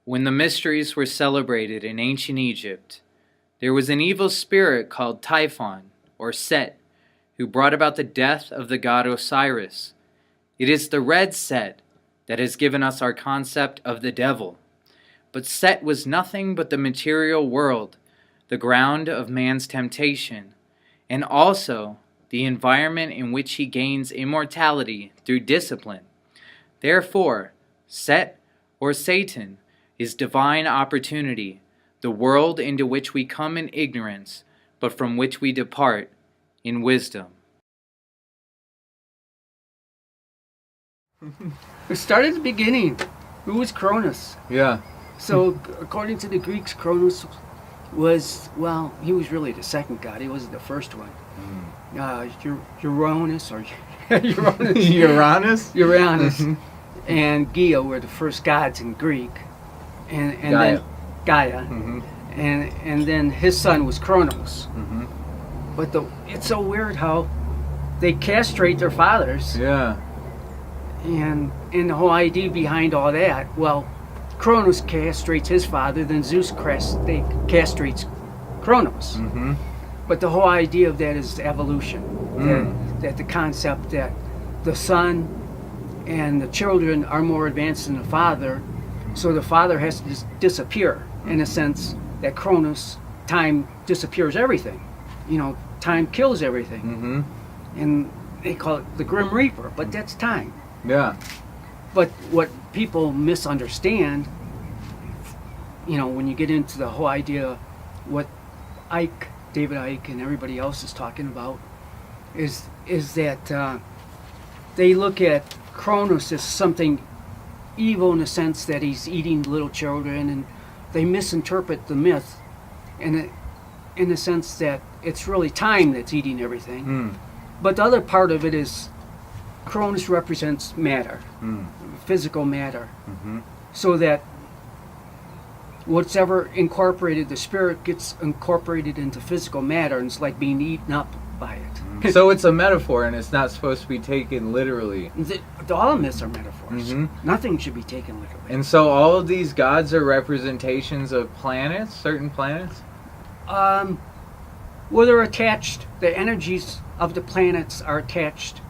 When the mysteries were celebrated in ancient Egypt, there was an evil spirit called Typhon, or Set, who brought about the death of the god Osiris. It is the red Set that has given us our concept of the devil. But Set was nothing but the material world, the ground of man's temptation, and also the environment in which he gains immortality through discipline. Therefore, Set, or Satan, is divine opportunity, the world into which we come in ignorance, but from which we depart in wisdom. We start at the beginning. Who was Chronos? Yeah. So, according to the Greeks, Chronos was, well, he was really the second god. He wasn't the first one. Uranus, or Uranus? Uranus and Gaia were the first gods in Greek. And Gaia. then Gaia. Mm-hmm. And then his son was Chronos. Mm-hmm. But it's so weird how they castrate their fathers. Yeah. And the whole idea behind all that, well, Chronos castrates his father, then Zeus castrates Chronos. Mm-hmm. But the whole idea of that is evolution. That the concept that the son and the children are more advanced than the father, so the father has to disappear, in a sense that Chronos, time disappears everything. You know, time kills everything. Mm-hmm. And they call it the Grim Reaper, but that's time. Yeah. But what people misunderstand, you know, when you get into the whole idea, what David Icke and everybody else is talking about, is that they look at Chronos as something evil in the sense that he's eating little children, and they misinterpret the myth in the sense that it's really time that's eating everything. But the other part of it is Chronos represents matter, physical matter, so that whatever incorporated the spirit gets incorporated into physical matter, and it's like being eaten up by it. So it's a metaphor, and it's not supposed to be taken literally. All myths are metaphors. Mm-hmm. Nothing should be taken literally. And so all of these gods are representations of planets, certain planets? Well, they're attached. The energies of the planets are attached.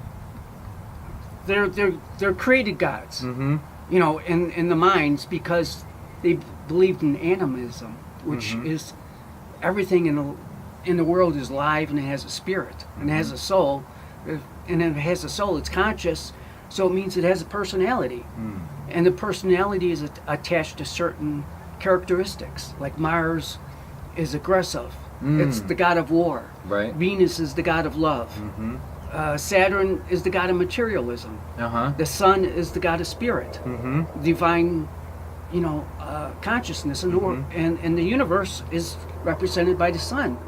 They're created gods. Mm-hmm. You know, in the minds, because they believed in animism, which is everything in the world is live, and it has a spirit and it has a soul. And if it has a soul, it's conscious, so it means it has a personality. And the personality is attached to certain characteristics. Like Mars is aggressive. It's the god of war. Right. Venus is the god of love. Saturn is the god of materialism. Uh-huh. The sun is the god of spirit. Divine, consciousness. And, and the universe is represented by the sun.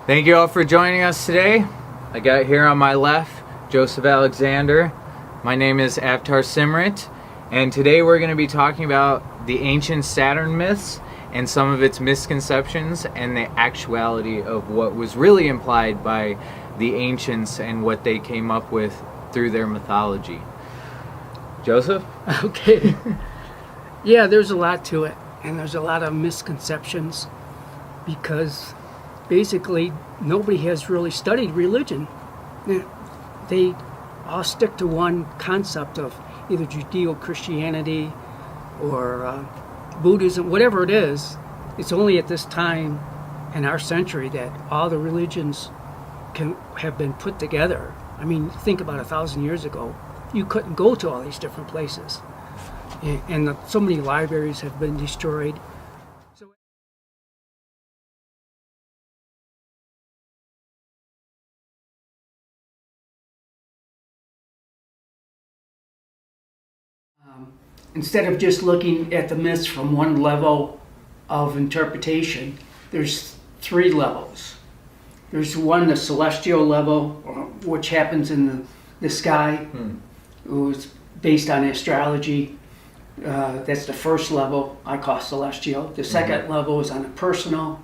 Thank you all for joining us today. I got here on my left Joseph Alexander. My name is Avtar Simrit, and today we're going to be talking about the ancient Saturn myths and some of its misconceptions and the actuality of what was really implied by the ancients and what they came up with through their mythology. Joseph? Okay. Yeah, there's a lot to it, and there's a lot of misconceptions, because basically nobody has really studied religion. They all stick to one concept of either Judeo-Christianity or Buddhism, whatever it is. It's only at this time in our century that all the religions have been put together. I mean, think about 1,000 years ago. You couldn't go to all these different places. And so many libraries have been destroyed. Instead of just looking at the myths from one level of interpretation, there's 3 levels. There's one, the celestial level, which happens in the sky. based on astrology. That's the first level I call celestial. The second level is on a personal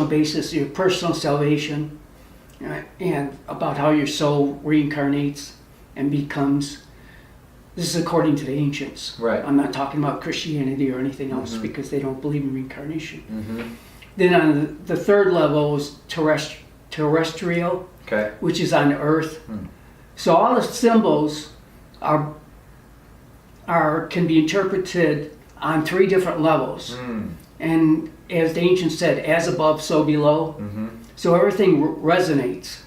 basis, your personal salvation, and about how your soul reincarnates and becomes. This is according to the ancients. Right. I'm not talking about Christianity or anything else because they don't believe in reincarnation. Then on the third level is terrestrial, Okay. which is on Earth. So all the symbols can be interpreted on 3 different levels. And as the ancients said, as above, so below. So everything resonates.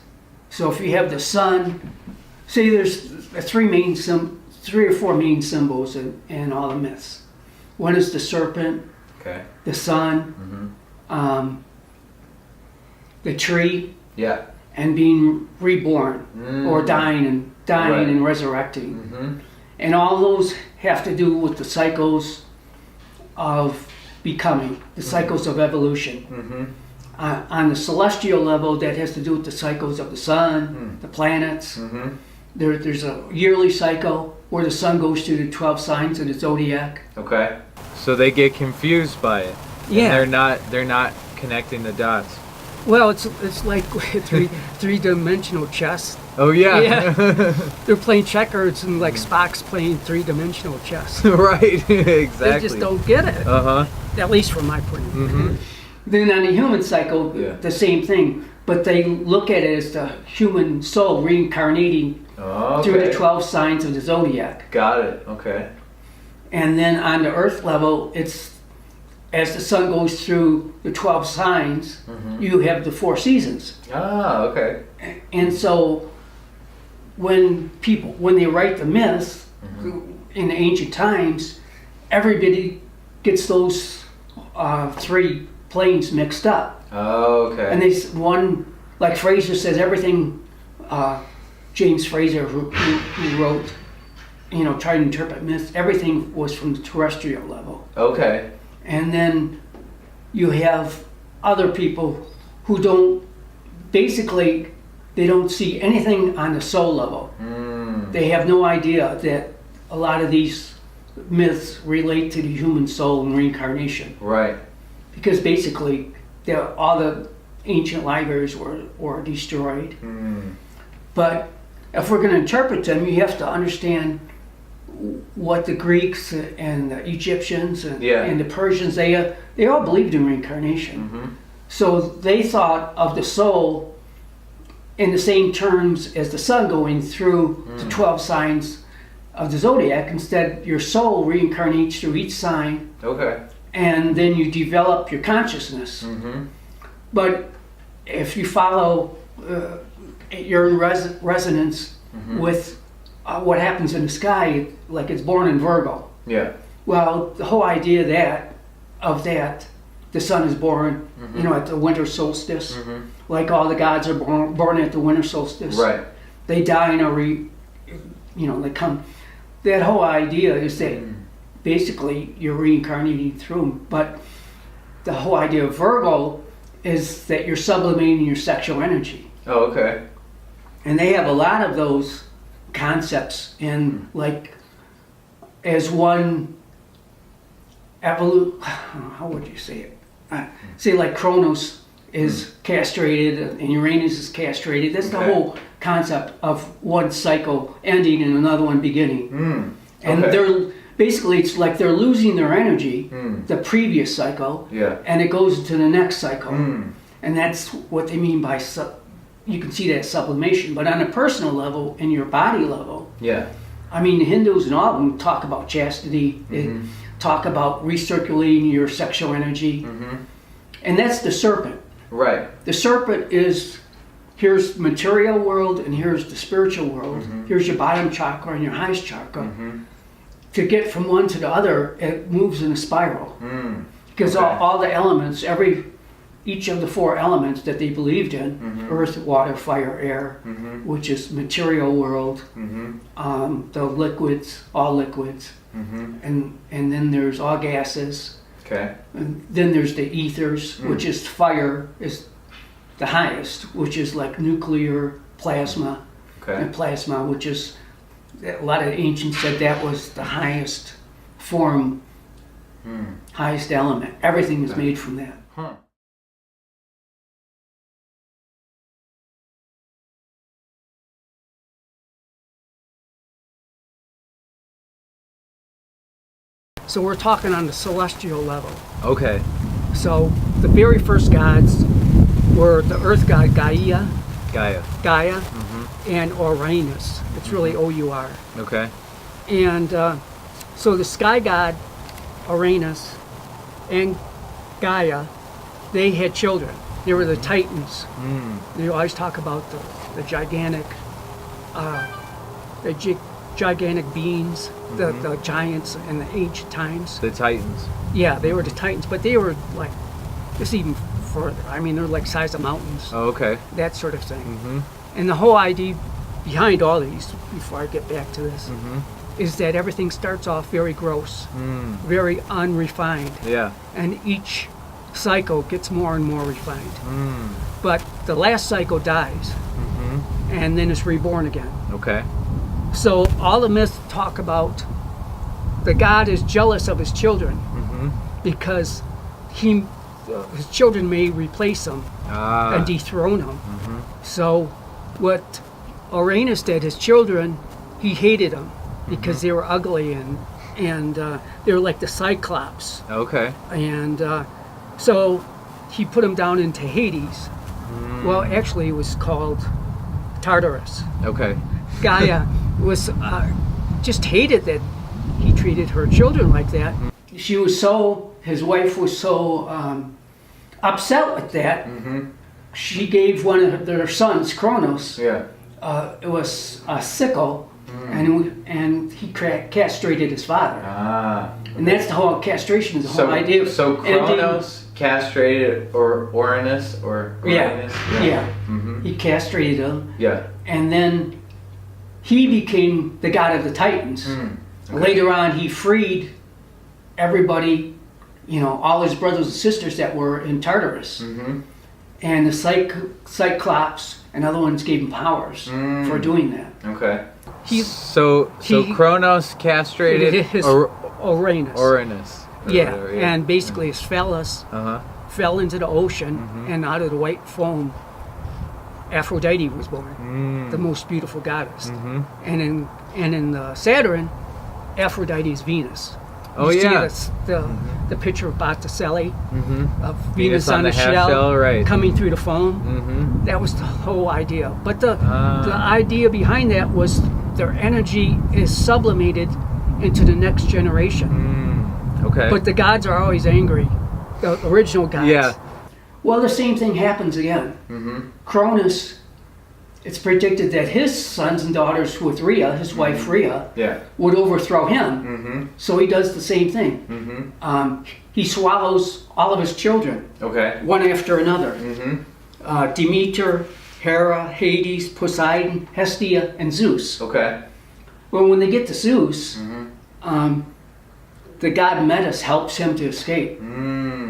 So if you have the sun, say there's 3 or 4 main symbols in all the myths. One is the serpent, Okay. the sun, the tree, Yeah. and being reborn or dying Right. and resurrecting. And all those have to do with the cycles of becoming, the cycles of evolution. On the celestial level, that has to do with the cycles of the sun, the planets. There's a yearly cycle where the sun goes through the 12 signs of the zodiac. Okay. So they get confused by it. Yeah. And they're not connecting the dots. Well, it's like three-dimensional chess. Oh yeah. Yeah. They're playing checkers and like Spock's playing 3-dimensional chess. Right. Exactly. They just don't get it. At least from my point of view. Then on the human cycle, the same thing. But they look at it as the human soul reincarnating through the 12 signs of the zodiac. Got it. Okay. And then on the earth level, it's as the sun goes through the 12 signs, you have the 4 seasons. Ah, okay. And so when they write the myths in ancient times, everybody gets those 3 planes mixed up. Oh, okay. And like Fraser says, everything, James Fraser, who wrote, tried to interpret myths, everything was from the terrestrial level. Okay. And then you have other people who they don't see anything on the soul level. They have no idea that a lot of these myths relate to the human soul and reincarnation. Right. Because basically, all the ancient libraries were destroyed. But if we're going to interpret them, you have to understand what the Greeks and the Egyptians and the Persians, they all believed in reincarnation. So they thought of the soul in the same terms as the sun going through the 12 signs of the zodiac. Instead, your soul reincarnates through each sign. Okay. And then you develop your consciousness. But if you follow, you're in resonance with what happens in the sky, like it's born in Virgo. Yeah. Well, the whole idea of that, the sun is born, at the winter solstice. Like all the gods are born at the winter solstice. Right. They die and they come. That whole idea is that basically you're reincarnating through them. But the whole idea of Virgo is that you're sublimating your sexual energy. Oh, okay. And they have a lot of those concepts in as one how would you say it? Say like Chronos is castrated and Uranus is castrated. That's the whole concept of one cycle ending and another one beginning. And they're basically, it's like they're losing their energy, the previous cycle, and it goes into the next cycle. And that's what they mean by you can see that sublimation. But on a personal level, in your body level, I mean, Hindus and all of them talk about chastity. They talk about recirculating your sexual energy. And that's the serpent. Right. The serpent is, here's material world and here's the spiritual world. Here's your bottom chakra and your highest chakra. To get from one to the other, it moves in a spiral. Because all the elements, each of the 4 elements that they believed in, earth, water, fire, air, which is material world, the liquids, all liquids, and then there's all gases. Okay. And then there's the ethers, which is fire, is the highest, which is like nuclear plasma, and plasma, which is a lot of ancients said that was the highest form, highest element. Everything was made from that. Huh. So we're talking on the celestial level. Okay. So the very first gods were the earth god Gaia, Gaia. and Uranus. It's really O-U-R. Okay. And so the sky god Uranus and Gaia, they had children. They were the Titans. They always talk about the gigantic, gigantic beings, the giants in the ancient times. The Titans. Yeah, they were the Titans, but they were like, this even further. I mean, they're like size of mountains. Oh, okay. That sort of thing. And the whole idea behind all these, before I get back to this, is that everything starts off very gross, very unrefined. Yeah. And each cycle gets more and more refined. But the last cycle dies, and then is reborn again. Okay. So all the myths talk about the god is jealous of his children because his children may replace him and dethrone him. So what Uranus did, his children, he hated them because they were ugly and they were like the Cyclops. Okay. And so he put them down into Hades. Well, actually it was called Tartarus. Okay. Gaia was just hated that he treated her children like that. His wife was so upset with that. She gave one of their sons, Chronos, it was a sickle, and he castrated his father. And that's the whole castration, is the whole idea. So Chronos castrated Uranus or Uranus? He castrated him. Yeah. And then he became the god of the Titans. Later on, he freed everybody, all his brothers and sisters that were in Tartarus. And the Cyclops and other ones gave him powers for doing that. Okay. So Chronos castrated his Uranus. Uranus. Yeah, and basically his phallus fell into the ocean, and out of the white foam, Aphrodite was born, the most beautiful goddess. And in Saturn, Aphrodite is Venus. You see the picture of Botticelli of Venus on the half shell, right. coming through the foam. That was the whole idea. But the idea behind that was their energy is sublimated into the next generation. Okay. But the gods are always angry, the original gods. Yeah. Well, the same thing happens again. Cronus, it's predicted that his sons and daughters with Rhea, his wife Rhea, would overthrow him. So he does the same thing. He swallows all of his children, one after another. Demeter, Hera, Hades, Poseidon, Hestia, and Zeus. Well, when they get to Zeus, the god Metis helps him to escape.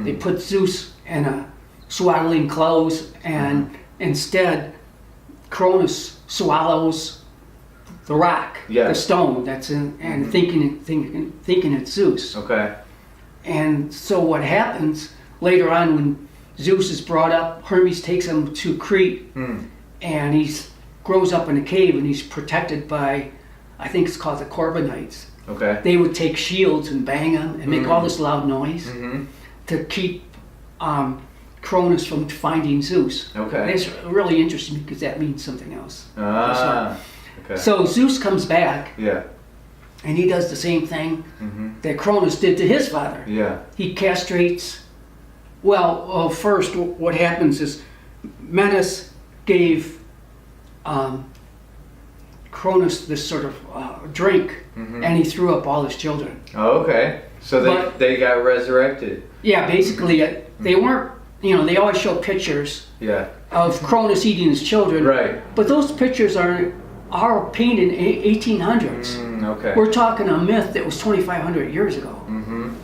They put Zeus in a swaddling clothes, and instead Cronus swallows the rock, the stone that's in, and thinking it's Zeus. And so what happens later on, when Zeus is brought up, Hermes takes him to Crete, and he grows up in a cave, and he's protected by, I think it's called the Corbinites. They would take shields and bang them and make all this loud noise to keep Cronus from finding Zeus. And it's really interesting because that means something else. So Zeus comes back, and he does the same thing that Cronus did to his father. He castrates. Well, first what happens is Metis gave Cronus this sort of drink, and he threw up all his children. So they got resurrected. Yeah, basically they weren't. They always show pictures of Cronus eating his children. But those pictures are painted in 1800s. We're talking a myth that was 2,500 years ago.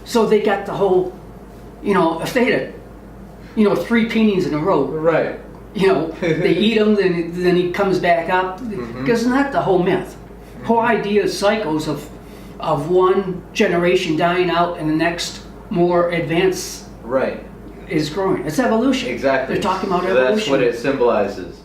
So they got the whole, if they had, 3 paintings in a row. They eat him, then he comes back up. Because it's not the whole myth. Whole idea is cycles of one generation dying out and the next more advanced Right. is growing. It's evolution. Exactly. They're talking about So evolution. that's what it symbolizes.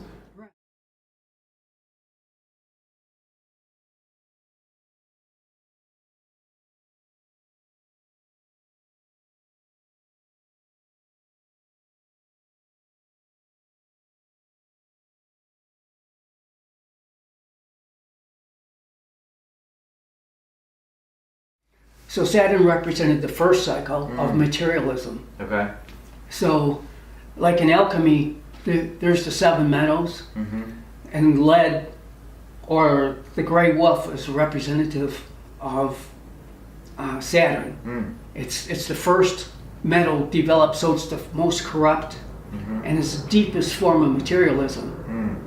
So Saturn represented the first cycle of materialism. Okay. So, like in alchemy, there's the seven metals, and lead, or the gray wolf, is a representative of Saturn. It's the first metal developed, so it's the most corrupt, and it's the deepest form of materialism.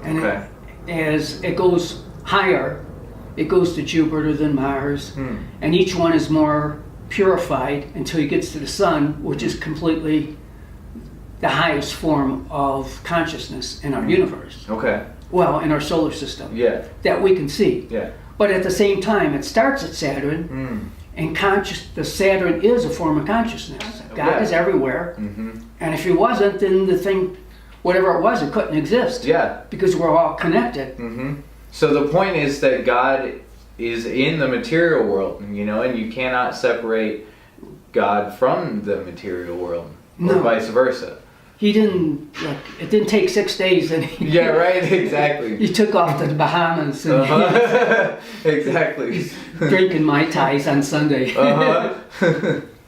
And Okay. as it goes higher, it goes to Jupiter, then Mars, and each one is more purified until it gets to the sun, which is completely the highest form of consciousness in our universe. Okay. Well, in our solar system. Yeah. That we can see. Yeah. But at the same time, it starts at Saturn, and the Saturn is a form of consciousness. God Okay. is everywhere, and if he wasn't, then the thing, whatever it was, it couldn't exist. Yeah. Because we're all connected. So the point is that God is in the material world, and you cannot separate God from the material world, or No. vice versa. He didn't, it didn't take 6 days, and Yeah, right. Exactly. he took off to the Bahamas and Exactly. drinking Mai Tais on Sunday.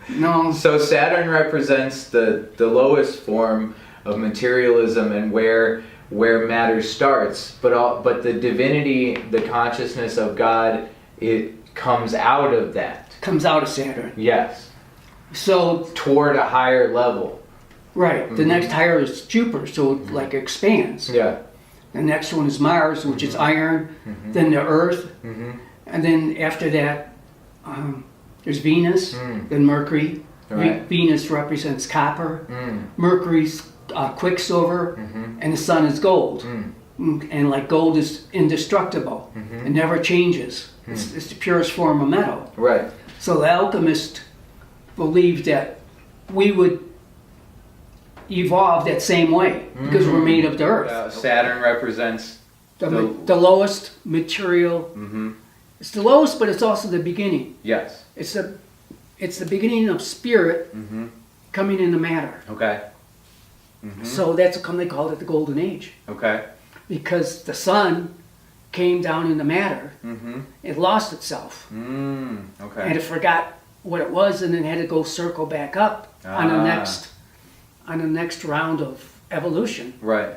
No. So Saturn represents the lowest form of materialism and where matter starts, but the divinity, the consciousness of God, it comes out of that. Comes out of Saturn. Yes. So, Toward a higher level. right, the next higher is Jupiter, so it like expands. Yeah. The next one is Mars, which is iron, then the Earth, and then after that, there's Venus, then Mercury. Right. Venus represents copper, Mercury's quicksilver, and the sun is gold. And like gold is indestructible, it never changes. It's the purest form of metal. Right. So the alchemist believed that we would evolve that same way because we're made of the earth. Saturn represents The lowest material. It's the lowest, but it's also the beginning. yes. It's the beginning of spirit coming into matter. Okay. So that's how come they called it the golden age, Okay. because the sun came down into matter. It lost itself, Okay. and it forgot what it was, and then had to go circle back up on the next round of evolution. Right.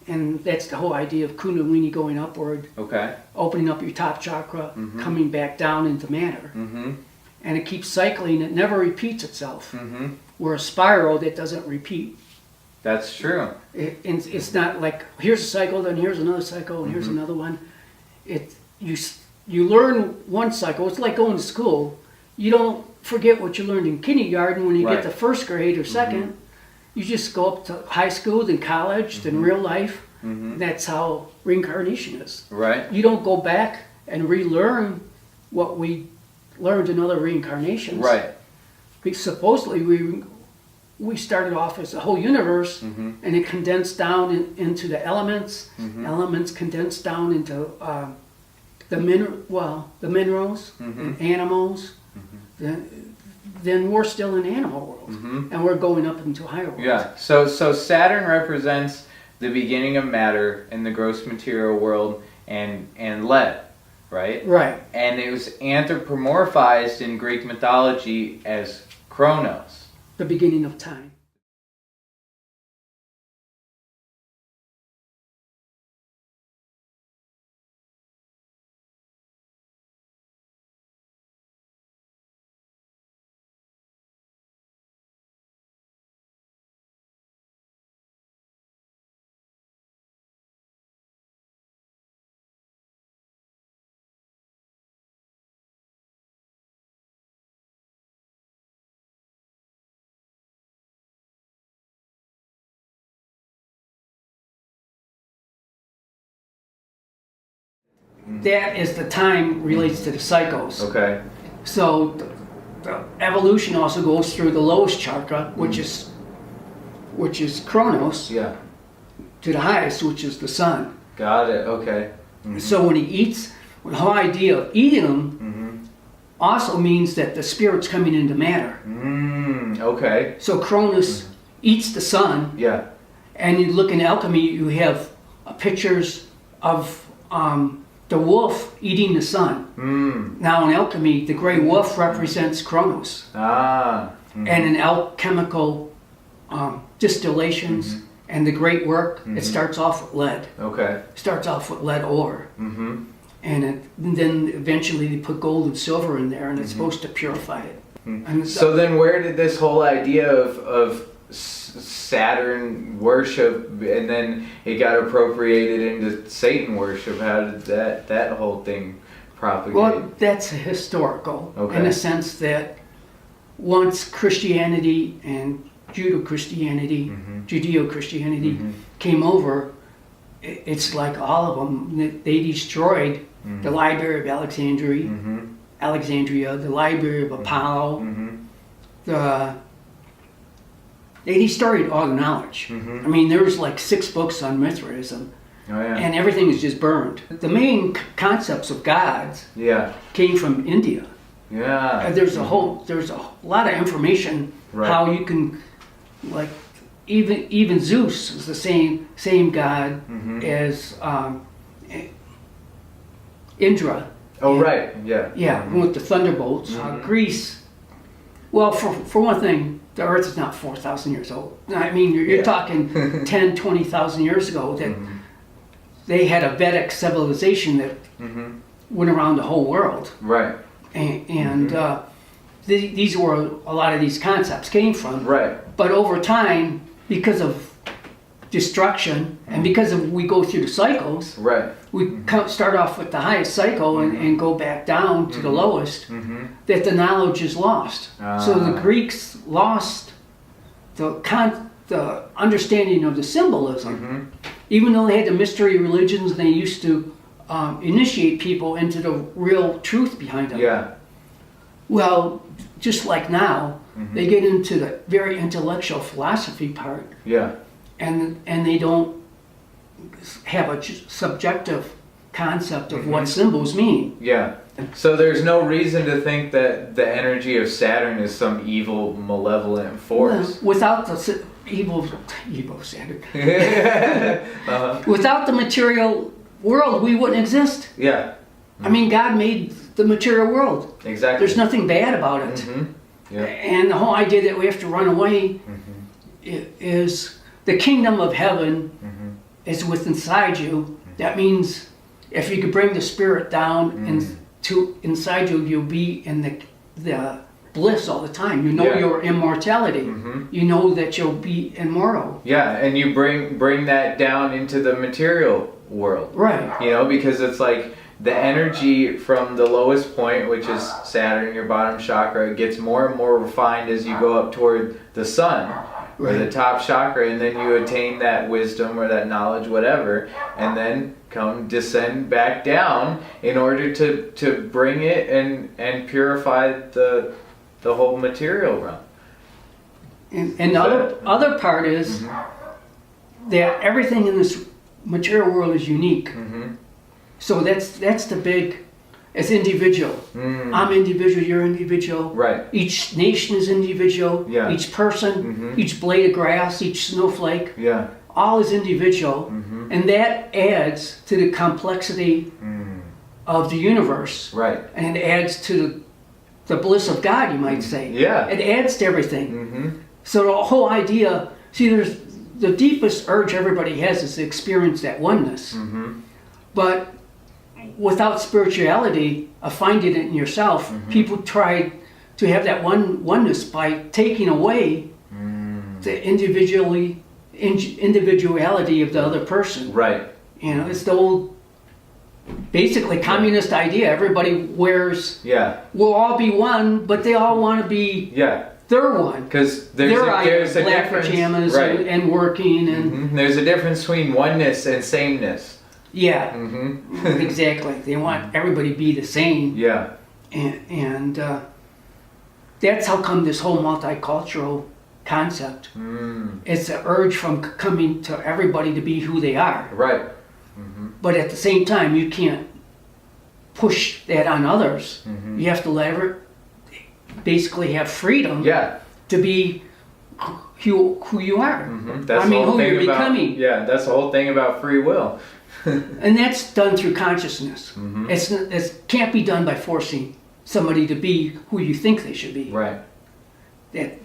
And that's the whole idea of Kundalini going upward, Okay. opening up your top chakra, coming back down into matter. And it keeps cycling, it never repeats itself. We're a spiral that doesn't repeat. That's true. It's not like, here's a cycle, then here's another cycle, and here's another one. You learn one cycle, it's like going to school. You don't forget what you learned in kindergarten when you Right. get to first grade or second. You just go up to high school, then college, then real life. That's how reincarnation is. Right. You don't go back and relearn what we learned in other reincarnations. Right. Because supposedly we started off as a whole universe, and it condensed down into the elements. Elements condensed down into the minerals, and animals. Then we're still in animal world, and we're going up into higher worlds. Yeah. So Saturn represents the beginning of matter in the gross material world and lead, right? Right. And it was anthropomorphized in Greek mythology as Chronos. The beginning of time. that is the time relates to the cycles. Okay. So the evolution also goes through the lowest chakra, which is Chronos, Yeah. to the highest, which is the sun. Got it. Okay. So when he eats, the whole idea of eating them also means that the spirit's coming into matter. Okay. So Chronos eats the sun, Yeah. and you look in alchemy, you have pictures of the wolf eating the sun. Now in alchemy, the gray wolf represents Chronos. And in alchemical distillations and the great work, it starts off with lead. Okay. Starts off with lead ore. And then eventually they put gold and silver in there, and it's supposed to purify it. And So then where did this whole idea of Saturn worship, and then it got appropriated into Satan worship? How did that whole thing propagate? well, that's historical Okay. in the sense that once Christianity and Judeo-Christianity came over, it's like all of them. They destroyed the Library of Alexandria, the Library of Apollo. They destroyed all the knowledge. I mean, there was like 6 books on Mithraism, Oh yeah. and everything is just burned. The main concepts of gods Yeah. came from India. Yeah. There's a lot of information Right. how you can, like, even Zeus is the same god as Indra. Oh And- right. Yeah. Yeah, with the thunderbolts. Greece. Well, for one thing, the Earth is not 4,000 years old. I mean, you're Yeah. talking 10, 20,000 years ago that they had a Vedic civilization that went around the whole world. Right. And these were a lot of these concepts came from. Right. But over time, because of destruction and because of we go through the cycles, Right. we start off with the highest cycle and go back down to the lowest, that the knowledge is lost. So the Greeks lost the understanding of the symbolism. Even though they had the mystery religions and they used to initiate people into the real truth behind them. Yeah. Well, just like now, they get into the very intellectual philosophy part, Yeah. and they don't have a subjective concept of what symbols mean. Yeah. So there's no reason to think that the energy of Saturn is some evil, malevolent force. Without the evil Saturn, Uh-huh. without the material world, we wouldn't exist. Yeah. I mean, God made the material world. Exactly. There's nothing bad about it. Yeah. And the whole idea that we have to run away is the kingdom of heaven is within inside you. That means if you could bring the spirit down into inside you, you'll be in the bliss all the time. You know Yeah. your immortality. You know that you'll be immortal. Yeah, and you bring that down into the material world. Right. You know, because it's like the energy from the lowest point, which is Saturn, your bottom chakra, gets more and more refined as you go up toward the sun, or the Right. top chakra, and then you attain that wisdom or that knowledge, whatever, and then descend back down in order to bring it and purify the whole material realm. And the other part is that everything in this material world is unique. So that's the big, it's individual. I'm individual, you're individual. Right. Each nation is individual. Yeah. Each person, each blade of grass, each snowflake, Yeah. all is individual. And that adds to the complexity of the universe. Right. And it adds to the bliss of God, you might say. Yeah. It adds to everything. So the whole idea, see, there's the deepest urge everybody has is to experience that oneness. But without spirituality, of finding it in yourself, people try to have that oneness by taking away the individuality of the other person. Right. You know, it's the old, basically communist idea. Everybody wears, Yeah. we'll all be one, but they all want to be Yeah. their one. Because there's Their a black difference. pajamas Right. and working and There's a difference between oneness and sameness. Yeah, Mm-hmm. exactly. They want everybody to be the same. Yeah. And that's how come this whole multicultural concept. It's an urge from coming to everybody to be who they are. Right. But at the same time, you can't push that on others. You have to basically have freedom Yeah. to be who you are. That's I mean, the whole who thing you're about, becoming. Yeah, that's the whole thing about free will. And that's done through consciousness. It can't be done by forcing somebody to be who you think they should be. Right. That,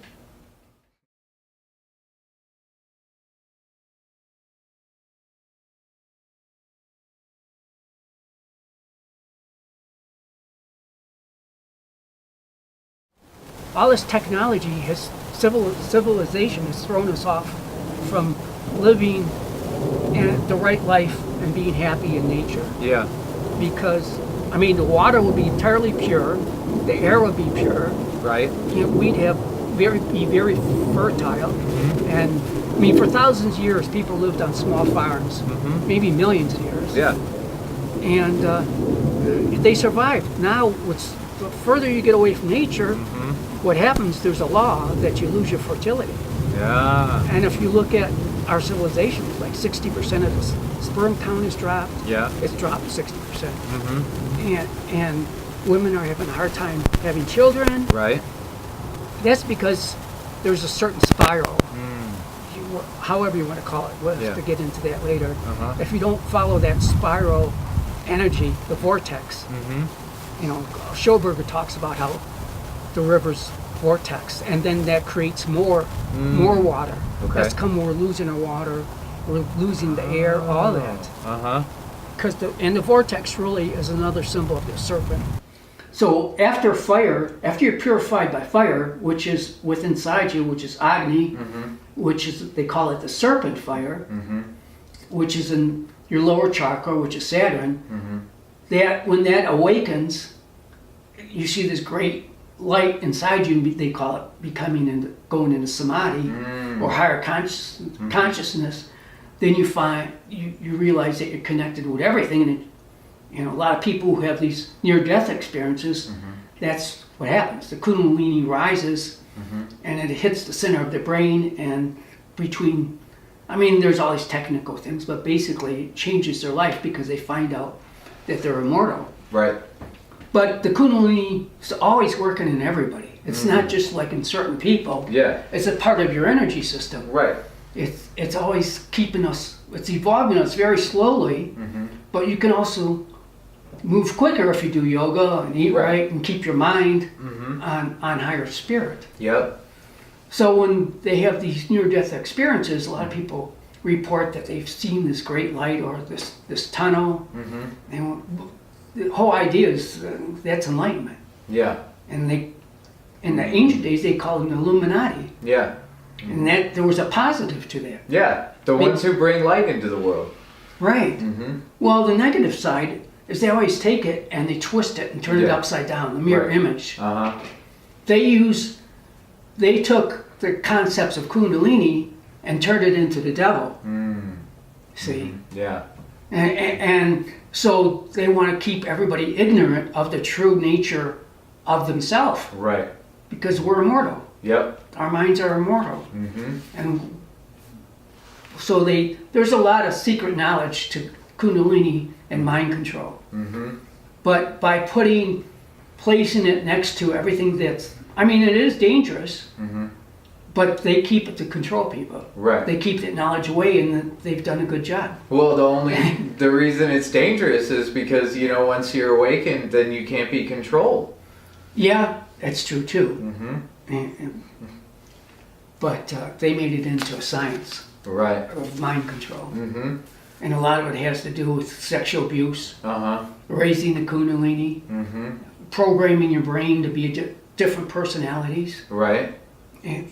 all this technology has civilization has thrown us off from living the right life and being happy in nature. Yeah. Because I mean, the water would be entirely pure, the air would be pure. Right. We'd be very fertile, and I mean, for thousands of years, people lived on small farms, maybe millions of years. Yeah. And they survived. Now, the further you get away from nature, what happens? There's a law that you lose your fertility. Yeah. And if you look at our civilization, like 60% of the sperm count has dropped. Yeah. It's dropped 60%. And women are having a hard time having children. Right. That's because there's a certain spiral, however you want to call it. We'll have to get into that later. If you don't follow that spiral energy, the vortex, you know, Schoberger talks about how the river's vortex, and then that creates more water. Okay. That's come, we're losing our water, we're losing the air, all that. Because the vortex really is another symbol of the serpent. So after you're purified by fire, which is within inside you, which is Agni, which is, they call it the serpent fire, which is in your lower chakra, which is Saturn, that when that awakens, you see this great light inside you, and they call it going into samadhi or higher consciousness. Then you find you realize that you're connected with everything, and you know, a lot of people who have these near-death experiences, that's what happens. The Kundalini rises, and it hits the center of the brain, and there's all these technical things, but basically it changes their life because they find out that they're immortal. Right. But the Kundalini is always working in everybody. It's not just like in certain people. Yeah. It's a part of your energy system. Right. It's always keeping us, it's evolving us very slowly, but you can also move quicker if you do yoga and eat right and keep your mind on higher spirit. Yep. So when they have these near-death experiences, a lot of people report that they've seen this great light or this tunnel. And the whole idea is that's enlightenment. Yeah. And in the ancient days, they called them Illuminati. Yeah. And that there was a positive to that. Yeah. The ones who bring light into the world. Right. Well, the negative side is they always take it and they twist it and turn it upside down, the mirror image. They took the concepts of Kundalini and turned it into the devil. See? Yeah. And so they want to keep everybody ignorant of the true nature of themselves. Right. Because we're immortal. Yep. Our minds are immortal. And so there's a lot of secret knowledge to Kundalini and mind control. But by placing it next to everything it is dangerous, but they keep it to control people. Right. They keep that knowledge away, and they've done a good job. Well, the reason it's dangerous is because, you know, once you're awakened, then you can't be controlled. Yeah, that's true too. But they made it into a science. Right. Of mind control. And a lot of it has to do with sexual abuse, raising the Kundalini, programming your brain to be different personalities. Right. And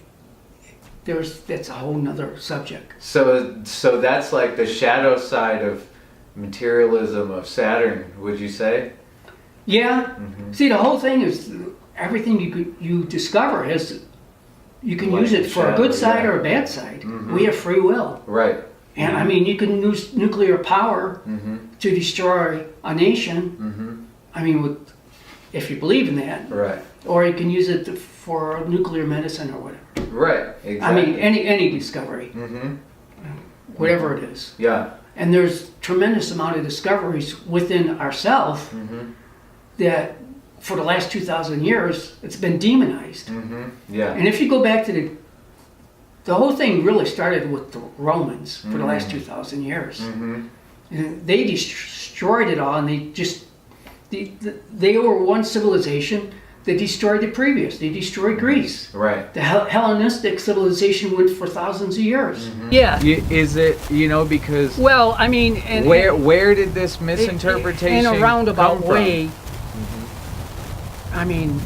that's a whole nother subject. So that's like the shadow side of materialism of Saturn, would you say? Yeah. See, the whole thing is everything you discover you can use it for a good side or a bad side. We have free will. Right. And you can use nuclear power to destroy a nation. I mean, if you believe in that. Right. Or you can use it for nuclear medicine or whatever. Right. Exactly. I mean, any discovery, whatever it is. Yeah. And there's tremendous amount of discoveries within ourselves that for the last 2,000 years, it's been demonized. Yeah. And if you go back to the whole thing really started with the Romans for the last 2,000 years. And they destroyed it all, and they were one civilization that destroyed the previous. They destroyed Greece. Right. The Hellenistic civilization went for thousands of years. Yeah. Is it, because... Well, I mean... where did this misinterpretation in a roundabout come from? way, I mean,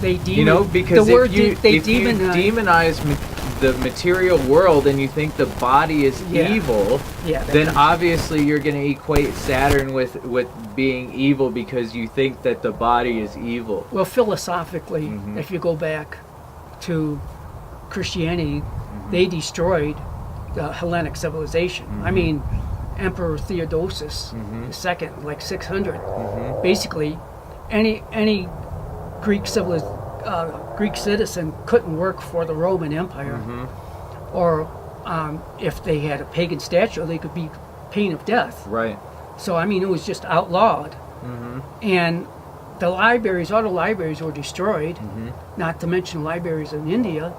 they because the word if you demonize the material world and you think the body is evil, then obviously you're going to equate Saturn with being evil because you think that the body is evil. Well, philosophically, if you go back to Christianity, they destroyed the Hellenic civilization. I mean, Emperor Theodosius II, like 600. Basically, any Greek citizen couldn't work for the Roman Empire, or if they had a pagan statue, they could be pain of death. Right. So I mean, it was just outlawed, and the libraries, all the libraries were destroyed. Not to mention libraries in India.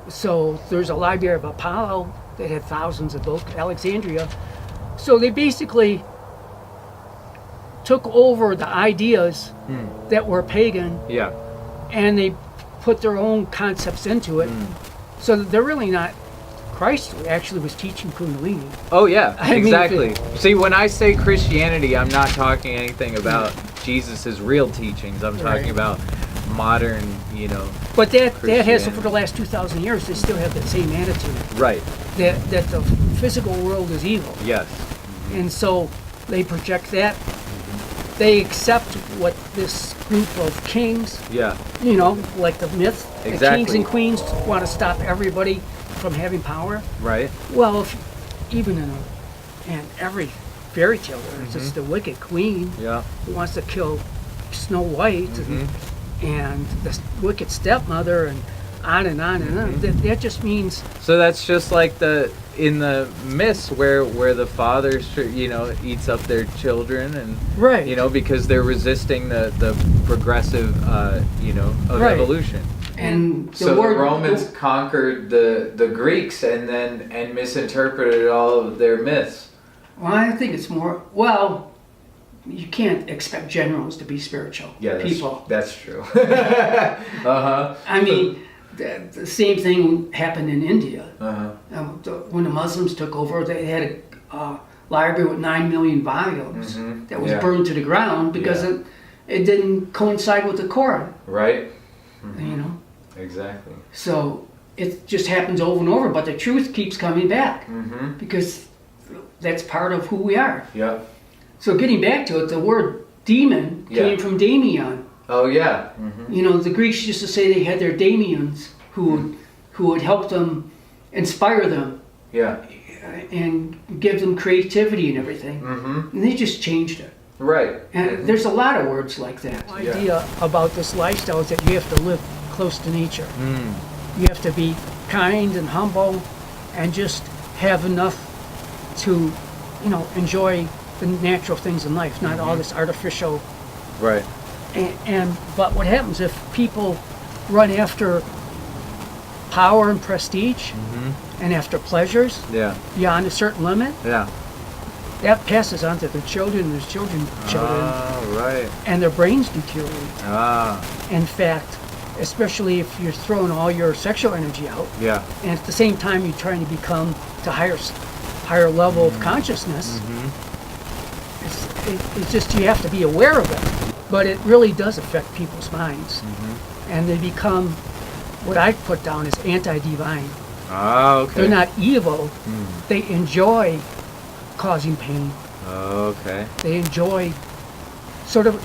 So there's a library of Apollo that had thousands of books, Alexandria. So they basically took over the ideas that were pagan, and they put their own concepts into it. So they're really not. Christ actually was teaching Kundalini. Oh yeah, exactly. mean, See, when I say Christianity, I'm not talking anything about Jesus's real teachings. I'm talking about modern, But that has, for the last 2,000 years, they still have that same attitude. Right. That the physical world is evil. Yes. And so they project that. They accept what this group of kings, like the myth, the kings and queens want to stop everybody from having power. Right. Well, even in every fairy tale, there's just the wicked queen who wants to kill Snow White and the wicked stepmother, and on and on and on. That just means... So that's just like in the myths where the father, eats up their children, and because they're resisting the progressive, of evolution. And the Romans conquered the Greeks and misinterpreted all of their myths. Well, I think it's more... Well, you can't expect generals to be spiritual people. That's true. I mean... The same thing happened in India. When the Muslims took over, they had a library with 9 million volumes that was burned to the ground because it didn't coincide with the Quran. Right. Exactly. So it just happens over and over, but the truth keeps coming back because that's part of who we are. Yeah. So getting back to it, the word demon came from Damien. Oh yeah. The Greeks used to say they had their daemons who would help them, inspire them, and give them creativity and everything. And they just changed it. Right. And there's a lot of words like that. The idea about this lifestyle is that you have to live close to nature. You have to be kind and humble, and just have enough to, enjoy the natural things in life, not all this artificial. Right. But what happens if people run after power and prestige and after pleasures beyond a certain limit? Yeah. That passes on to their children and their children's children. Right. And their brains deteriorate. In fact, especially if you're throwing all your sexual energy out. Yeah. And at the same time you're trying to become to higher level of consciousness. It's just you have to be aware of it. But it really does affect people's minds. And they become what I put down as anti-divine. Okay. They're not evil. They enjoy causing pain. Okay. They enjoy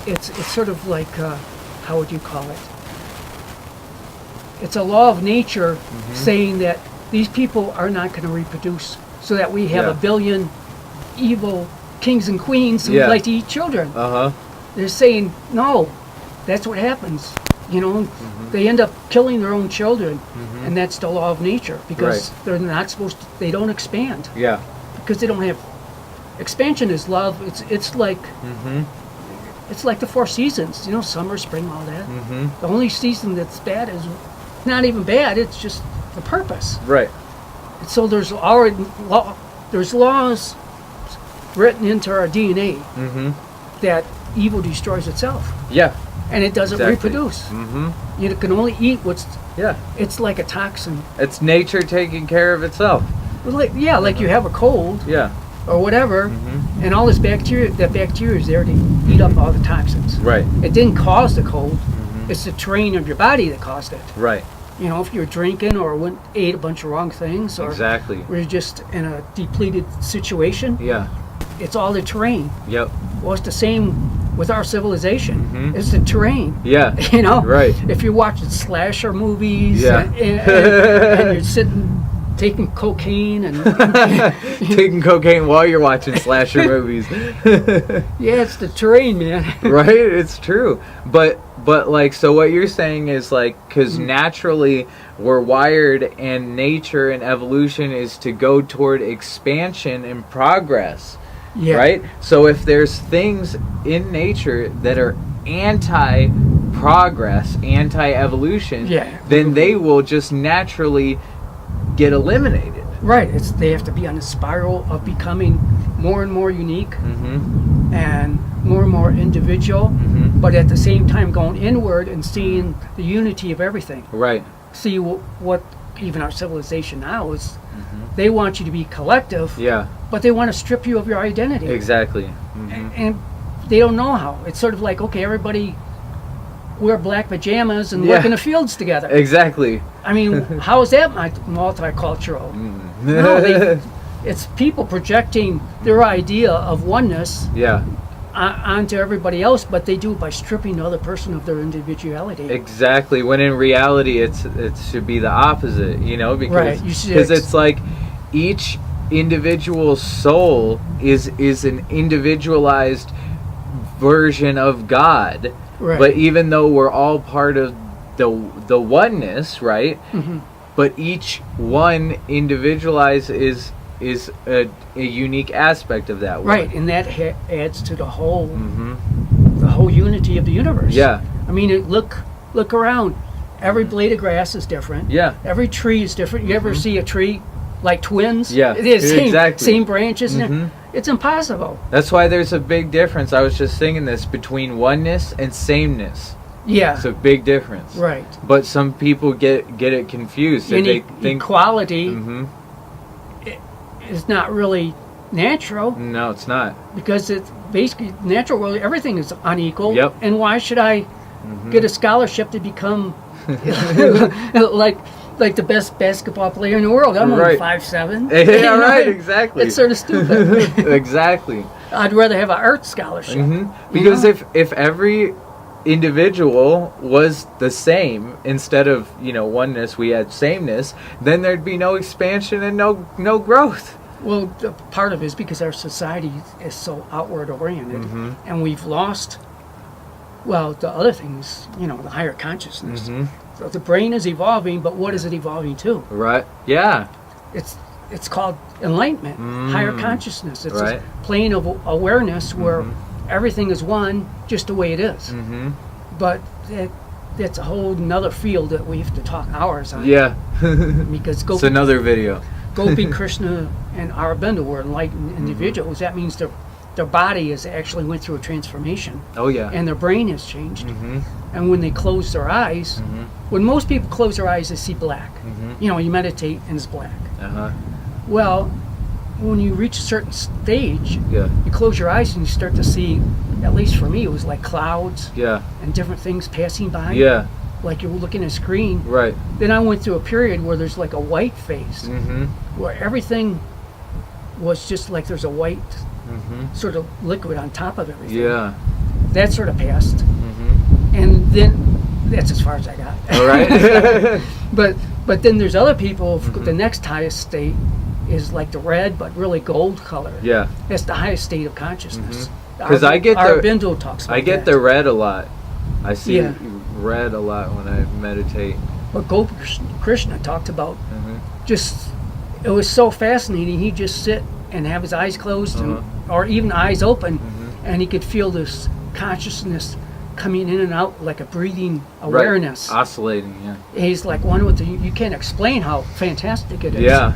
it's sort of like, how would you call it? It's a law of nature saying that these people are not going to reproduce, so that we have a billion evil kings and queens who Yeah. like to eat children. Uh-huh. They're saying, no, that's what happens. You know, they end up killing their own children, and that's the law of nature, because Right. they're not supposed to, they don't expand, Yeah. because they don't have, expansion is love. It's like, it's like the four seasons, you know, summer, spring, all that. The only season that's bad is not even bad, it's just the purpose. Right. So there's already there's laws written into our DNA that evil destroys itself, Yeah. and it doesn't Exactly. reproduce. You can only eat what's. Yeah. It's like a toxin. It's nature taking care of itself. Like like you have a cold Yeah. or whatever, and all this bacteria. That bacteria is there to eat up all the toxins. Right. It didn't cause the cold. It's the terrain of your body that caused it. Right. You know, if you're drinking or ate a bunch of wrong things, or Exactly. we're just in a depleted situation, Yeah. it's all the terrain. Yep. Well, it's the same with our civilization. It's the terrain. Yeah. You know, Right. If you're watching slasher movies, Yeah. and you're sitting taking cocaine and Taking cocaine while you're watching slasher movies. yeah, it's the terrain, man. Right? It's true. But like, so what you're saying is like, because naturally we're wired, and nature and evolution is to go toward expansion and progress. Yeah. Right? So if there's things in nature that are anti-progress, anti-evolution, Yeah. then they will just naturally get eliminated. Right. They have to be on a spiral of becoming more and more unique and more individual, but at the same time going inward and seeing the unity of everything. Right. See what even our civilization now is. They want you to be collective, Yeah. but they want to strip you of your identity. Exactly. And they don't know how. It's sort of like, okay, everybody wear black pajamas and work Yeah. in the fields together. Exactly. I mean, how is that multicultural? No, it's people projecting their idea of oneness Yeah. onto everybody else, but they do it by stripping the other person of their individuality. Exactly. When in reality, it should be the opposite. You know, because Right, you should it's like each individual soul is an individualized version of God. Right. But even though we're all part of the oneness, right? But each one individualized is a unique aspect of that one. Right, and that adds to the whole unity of the universe. Yeah. I mean, look around. Every blade of grass is different. Yeah. Every tree is different. You ever see a tree like twins? Yeah, It is exactly. same branches. It's impossible. That's why there's a big difference. I was just thinking this between oneness and sameness. Yeah. It's a big difference. Right. But some people get it confused. And They think equality is not really natural, no, it's not. because it's basically natural world. Everything is unequal. Yep. And why should I get a scholarship to become like the best basketball player in the world? I'm only Right. 5'7". Yeah, You know, right, exactly. It's sort of stupid. Exactly. I'd rather have an art scholarship. Because You know? if every individual was the same, instead of oneness, we had sameness, then there'd be no expansion and no growth. Well, part of it is because our society is so outward oriented, and we've lost. Well, the other things, the higher consciousness. So the brain is evolving, but what is it evolving to? Right. Yeah. It's called enlightenment, higher consciousness. It's Right. a plane of awareness where everything is one, just the way it is. But that's a whole nother field that we have to talk hours on. Yeah. Because It's another video. Gopi, Krishna, and Aurobindo were enlightened individuals. That means their body has actually went through a transformation, Oh yeah. and their brain has changed. And when they close their eyes, when most people close their eyes, they see black. You meditate and it's black. Uh-huh. Well, when you reach a certain stage, Yeah. you close your eyes and you start to see, at least for me, it was like clouds Yeah. and different things passing by. Yeah. Like you were looking at a screen. Right. Then I went through a period where there's like a white phase, where everything was just like there's a white sort of liquid on top of everything. Yeah. That sort of passed. And then that's as far as I got. All right. But then there's other people, the next highest state is like the red, but really gold color. Yeah. That's the highest state of consciousness. Because I get Aurobindo talks about I get that. the red a lot. I see Yeah. red a lot when I meditate. What Gopa Krishna talked about, Mm-hmm. just, it was so fascinating. He'd just sit and have his eyes closed or even eyes open, and he could feel this consciousness coming in and out like a breathing awareness. Right. Oscillating, yeah. He's like one with the, you can't explain how fantastic it is. Yeah.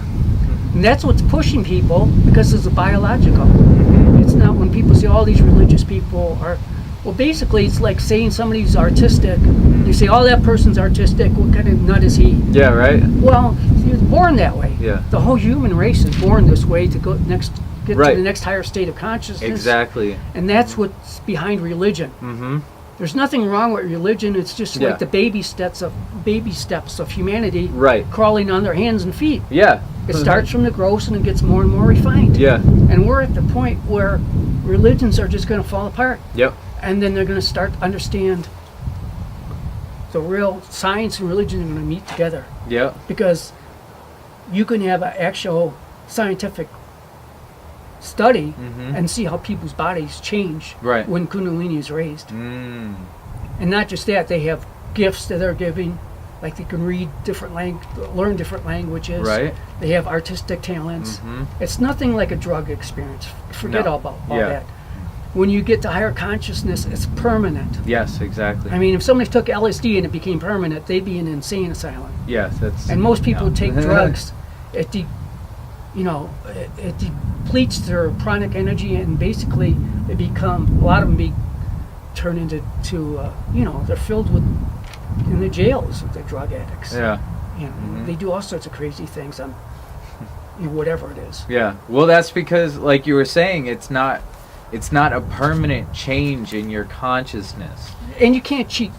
And that's what's pushing people, because it's a biological. It's not when people say all these religious people are, well, basically it's like saying somebody's artistic. You say, oh, that person's artistic, what kind of nut is he? Yeah, right? Well, he was born that way. Yeah. The whole human race is born this way to get Right. to the next higher state of consciousness. Exactly. And that's what's behind religion. Mm-hmm. There's nothing wrong with religion. It's just Yeah. like the baby steps of humanity, Right. crawling on their hands and feet. Yeah. It starts from the gross and it gets more and more refined. Yeah. And we're at the point where religions are just going to fall apart. Yep. And then they're going to start to understand the real science and religion are going to meet together. Yep. Because you can have an actual scientific study and see how people's bodies change Right. when Kundalini is raised. Mm. And not just that, they have gifts that they're giving, like they can read learn different languages. Right. They have artistic talents. It's nothing like a drug experience. Forget No. all about all Yeah. that. When you get to higher consciousness, it's permanent. Yes, exactly. I mean, if somebody took LSD and it became permanent, they'd be in an insane asylum. Yes, that's. And most people no. who take drugs, it depletes their pranic energy, and basically they become, a lot of them turn into they're filled with, in the jails with the drug addicts. Yeah. They do all sorts of crazy things on whatever it is. Yeah. Well, that's because, like you were saying, it's not a permanent change in your consciousness. And you can't cheat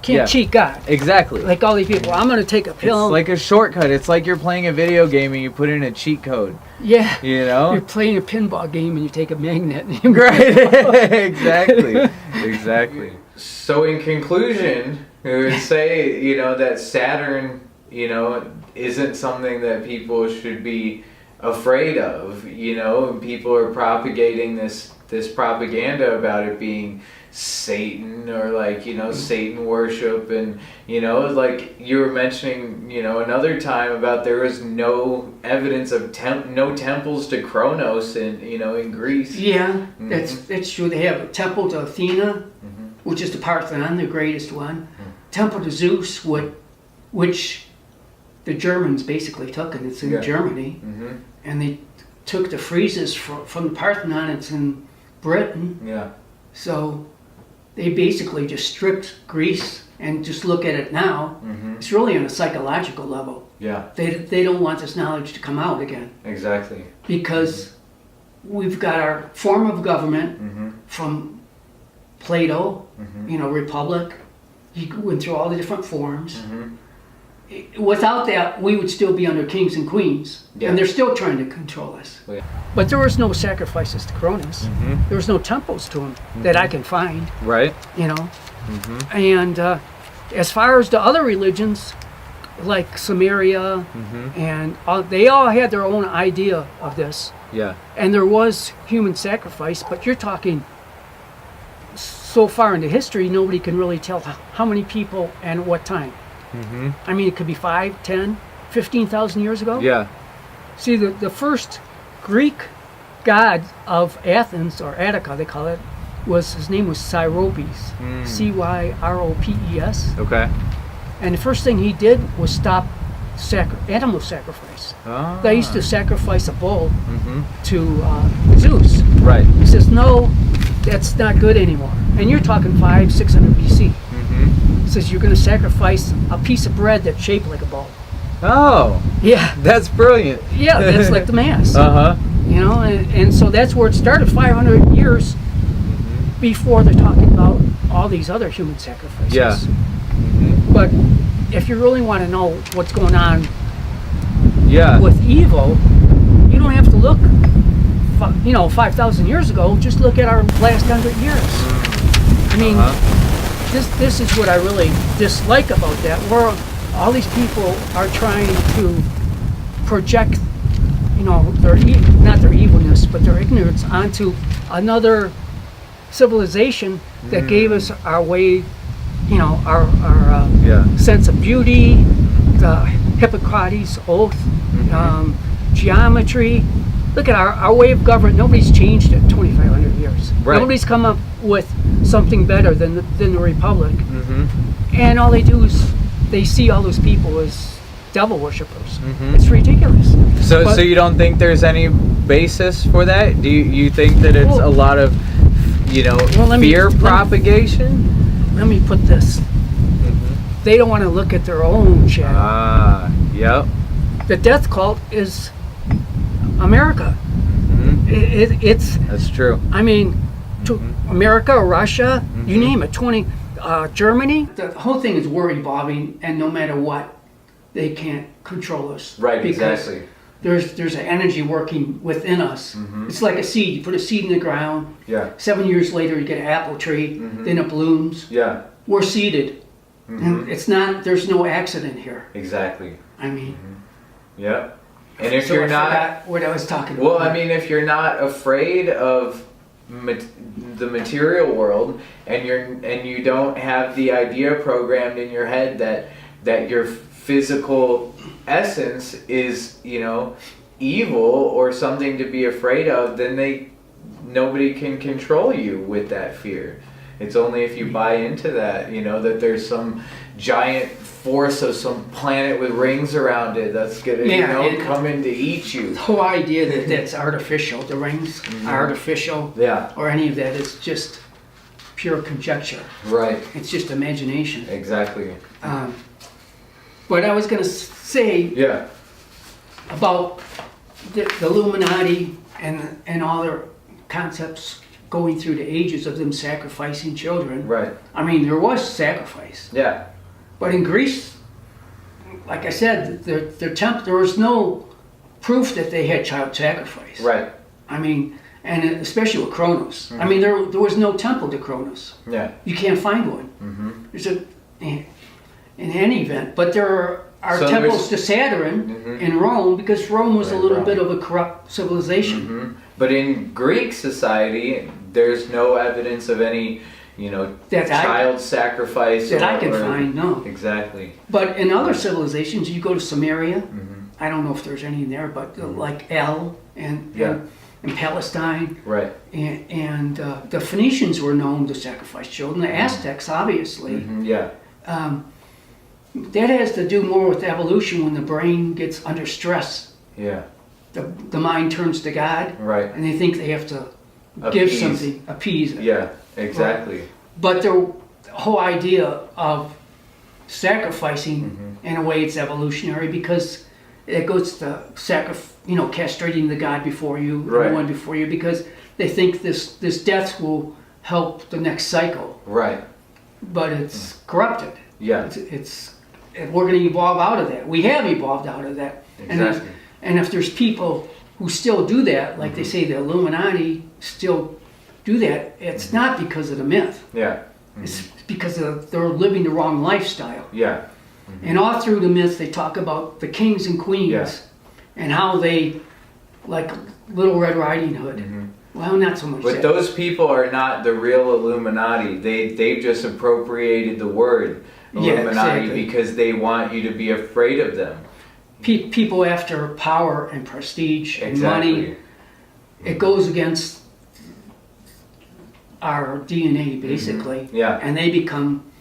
Yeah. cheat God. Exactly. Like all these people, I'm going to take a pill. It's like a shortcut. It's like you're playing a video game and you put in a cheat code. Yeah. You know? You're playing a pinball game and you take a magnet. Right. Exactly. So in conclusion, we would say, that Saturn, isn't something that people should be afraid of. People are propagating this propaganda about it being Satan, or Satan worship, and like you were mentioning another time about there was no evidence of no temples to Chronos in Greece. Yeah, that's true. They have a temple to Athena, which is the Parthenon, the greatest one. Temple to Zeus, which the Germans basically took, and it's in Germany. And they took the friezes from the Parthenon. It's in Britain. Yeah. So they basically just stripped Greece, and just look at it now. It's really on a psychological level. Yeah. They don't want this knowledge to come out again, Exactly. because we've got our form of government from Plato, Republic. He went through all the different forms. Without that, we would still be under kings and queens, and they're still trying to control us. Yeah. But there was no sacrifices to Cronus. There was no temples to him that I can find. Right. And as far as the other religions, like Samaria, and they all had their own idea of this. Yeah. And there was human sacrifice, but you're talking so far into history, nobody can really tell how many people and what time. I mean, it could be 5, 10, 15,000 years ago. Yeah. See, the first Greek god of Athens, or Attica they call it, his name was Cyropes, Cyropes. Okay. And the first thing he did was stop animal sacrifice. Ah. They used to sacrifice a bull to Zeus. Right. He says, no, that's not good anymore. And you're talking 500, 600 BC. He says, you're going to sacrifice a piece of bread that's shaped like a bull. Oh. Yeah. That's brilliant. Yeah, that's like the mass. And so that's where it started 500 years before they're talking about all these other human sacrifices. Yeah. But if you really want to know what's going on Yeah. with evil, you don't have to look 5,000 years ago. Just look at our last 100 years. I mean, this is what I really dislike about that, where all these people are trying to project not their evilness, but their ignorance onto another civilization that gave us our way, our sense of beauty, the Hippocrates oath, geometry. Look at our way of government. Nobody's changed it 2,500 years. Right. Nobody's come up with something better than the Republic. Mm-hmm. And all they do is they see all those people as devil worshippers. Mm-hmm. It's ridiculous. So you don't think there's any basis for that? Do you think that it's a lot of, fear propagation? Let me put this. Mm-hmm. They don't want to look at their own shadow. Yep. The death cult is America. Mm-hmm. It's That's true. I mean, Mm-hmm. America, Russia, you Mm-hmm. name it, Germany. The whole thing is worry bobbing, and no matter what, they can't control us. Right, because exactly. There's an energy working within us. Mm-hmm. It's like a seed. You put a seed in the ground. Yeah. 7 years later, you get an apple tree. Mm-hmm. Then it blooms. Yeah. We're seeded. Mm-hmm. And it's not. There's no accident here. Exactly. I mean. Yep. And if So you're I not, forgot what I was talking about. well, I mean, if you're not afraid of the material world, and you don't have the idea programmed in your head that your physical essence is, evil or something to be afraid of, then nobody can control you with that fear. It's only if you buy into that, that there's some giant force of some planet with rings around it that's gonna, come in to eat you. The whole idea that that's artificial, the rings are artificial, Yeah. or any of that is just pure conjecture. Right. It's just imagination. Exactly. But I was going to say Yeah. about the Illuminati and all their concepts going through the ages of them sacrificing children. Right. I mean, there was sacrifice. Yeah. But in Greece, like I said, there was no proof that they had child sacrifice. Right. I mean, and especially with Chronos. I mean, there was no temple to Chronos. Yeah. You can't find one. Mm-hmm. There's in any event, but there are So temples to Saturn in Rome because Rome was a Right, little Rome. bit of a corrupt civilization. Mm-hmm. But in Greek society, there's no evidence of any, child sacrifice. That I can or- find, no. Exactly. But in other civilizations, you go to Samaria. Mm-hmm. I don't know if there's any in there, but like El and Palestine. Right. And the Phoenicians were known to sacrifice children. The Aztecs, obviously. Mm-hmm. Yeah. That has to do more with evolution when the brain gets under stress. Yeah. The mind turns to God. Right. And they think they have to give Appease. something, appease it. Yeah. Exactly. But the whole idea of sacrificing, in a way, it's evolutionary because it goes to castrating the god before you, Right. the one before you, because they think this death will help the next cycle. Right. But it's corrupted. Yeah. We're going to evolve out of that. We have evolved out of that. Exactly. And if there's people who still do that, like they say the Illuminati still do that, it's not because of the myth. Yeah. It's because they're living the wrong lifestyle. Yeah. And all through the myth, they talk about the kings and queens Yeah. and how they, like Little Red Riding Hood. Well, not so much But that. those people are not the real Illuminati. They've just appropriated the word Illuminati exactly. because they want you to be afraid of them. People after power and prestige and money, it goes against our DNA basically. Yeah. And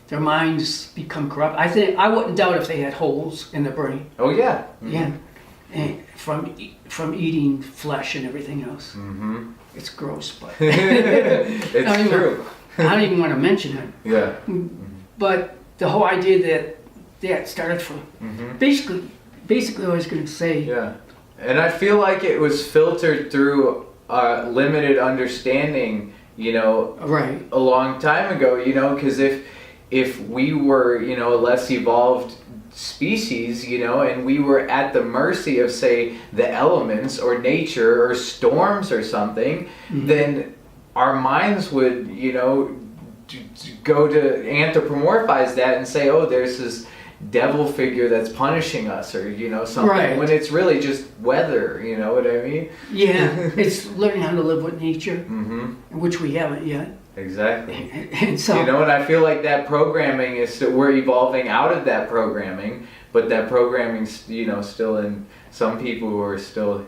their minds become corrupt. I wouldn't doubt if they had holes in the brain. Oh yeah. Yeah, and from eating flesh and everything else. Mm-hmm. It's gross, but It's true. I don't even want to mention it. Yeah. But the whole idea that started from basically I was going to say. Yeah. And I feel like it was filtered through limited understanding, Right. a long time ago, because if we were, a less evolved species, and we were at the mercy of, say, the elements or nature or storms or something, then our minds would, go to anthropomorphize that and say, oh, there's this devil figure that's punishing us, or something. Right. When it's really just weather. You know what I mean? Yeah, it's learning how to live with nature, Mm-hmm. which we haven't yet. Exactly. And so, And I feel like that programming is we're evolving out of that programming, but that programming's still in some people who are still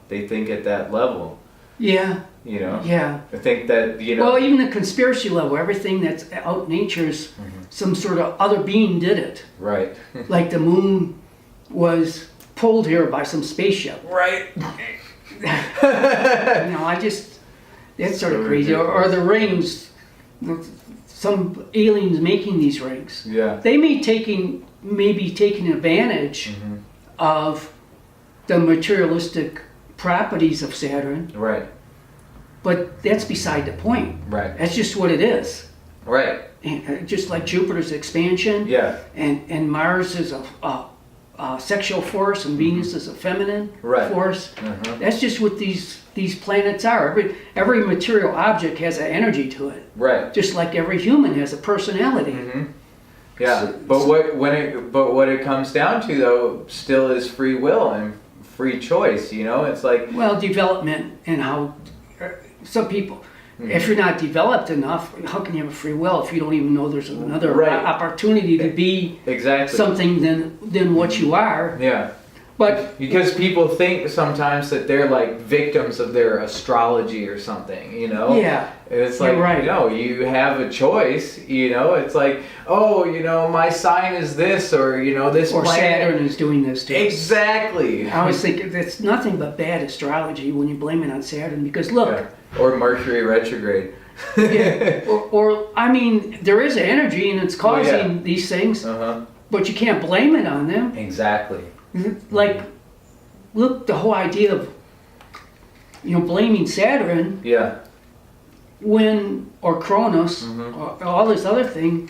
they think at that level. yeah, I think that Well, even the conspiracy level, everything that's out in nature's some sort of other being did it. right. Like the moon was pulled here by some spaceship. Right. That's sort of crazy. Or the rings, some aliens making these rings. Yeah. They may be taking advantage of the materialistic properties of Saturn, Right. but that's beside the point. Right. That's just what it is. Right. And, just like Jupiter's expansion, Yeah. and Mars is a sexual force, and Venus is a feminine Right. force. Uh-huh. That's just what these planets are. Every material object has an energy to it, Right. just like every human has a personality. Mm-hmm. Yeah. But what it comes down to though still is free will and free choice. It's like Well, development and how some people, if you're not developed enough, how can you have a free will if you don't even know there's another Right. opportunity to be exactly something than what you are? Yeah. But Because people think sometimes that they're like victims of their astrology or something, yeah, And it's You're like, right. no, you have a choice, It's like, oh, my sign is this, or, this or planet. Saturn is doing this to us. Exactly. I always think it's nothing but bad astrology when you blame it on Saturn, because look, Yeah. Or Mercury retrograde. or I mean, there is energy and it's causing yeah. these things, Uh-huh. but you can't blame it on them. Exactly. Like, look, the whole idea of blaming Saturn Yeah. or Chronos Mm-hmm. or all this other thing.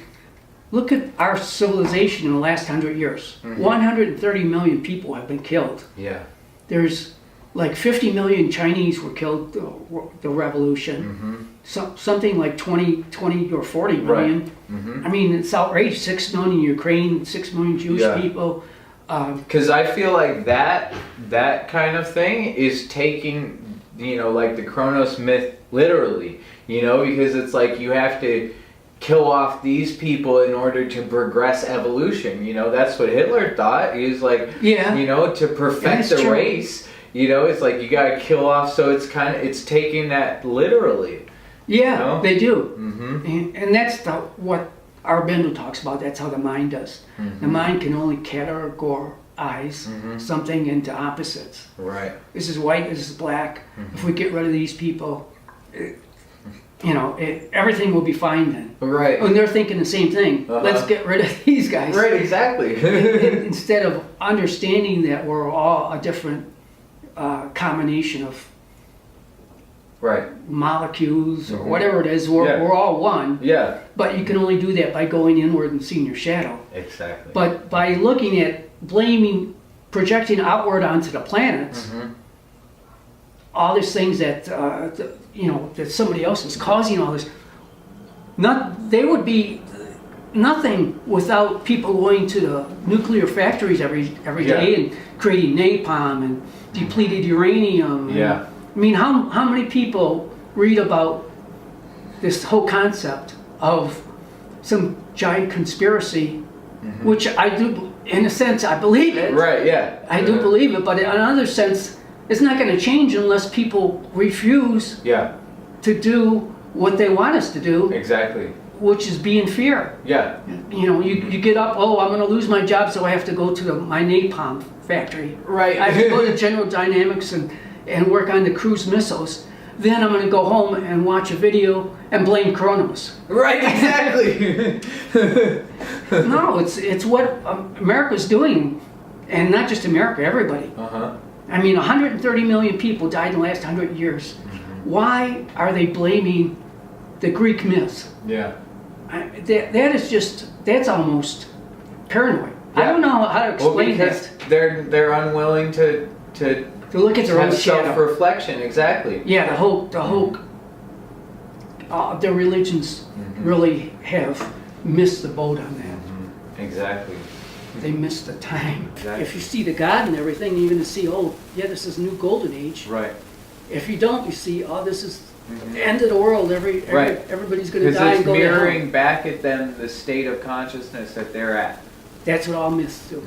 Look at our civilization in the last 100 years. Mm-hmm. 130 million people have been killed. Yeah. There's like 50 million Chinese were killed the revolution. Mm-hmm. Something like 20 or 40 million. Right. Mm-hmm. I mean, it's outrageous. 6 million Ukraine, 6 million Jewish Yeah. people. Because I feel like that kind of thing is taking, like the Chronos myth literally, because it's like you have to kill off these people in order to progress evolution. That's what Hitler thought. He was like, Yeah. to perfect That's the true. race, it's like you gotta kill off. So it's taking that literally. Yeah, they do. Mm-hmm. And that's what our Bindle talks about. That's how the mind does. Mm-hmm. The mind can only categorize something into opposites. Right. This is white, this is black. If we get rid of these people, everything will be fine then. Right. And they're thinking the same thing. Uh-huh. Let's get rid of these guys. Right. Exactly. Instead of understanding that we're all a different combination of Right. molecules or whatever it is, we're all one. Yeah. But you can only do that by going inward and seeing your shadow. Exactly. But by looking at projecting outward onto the planets, all these things that that somebody else is causing all this, they would be nothing without people going to the nuclear factories every day and creating napalm and depleted uranium. Yeah. I mean, how many people read about this whole concept of some giant conspiracy, which I do, in a sense, I believe it. Right. Yeah. I do believe it, but in another sense, it's not going to change unless people refuse Yeah. to do what they want us to do, Exactly. which is be in fear. Yeah. You get up, oh, I'm going to lose my job, so I have to go to my napalm factory. Right. I have to go to General Dynamics and work on the cruise missiles. Then I'm going to go home and watch a video and blame Chronos. Right. Exactly. No, it's what America's doing, and not just America, everybody. Uh-huh. I mean, 130 million people died in the last 100 years. Why are they blaming the Greek myths? Yeah. That's almost paranoid. I Yeah. don't know how to explain because that. they're unwilling to To look at their own have shadow. self-reflection. Exactly. Yeah, the whole the religions really have missed the boat on that. Exactly. they miss the time. Exactly. If you see the God and everything, you're going to see, oh, yeah, this is new golden age. Right. If you don't, you see, oh, this is the end of the world. Right. Everybody's going to Because die it's and go to hell. mirroring back at them the state of consciousness that they're at. That's what all myths do.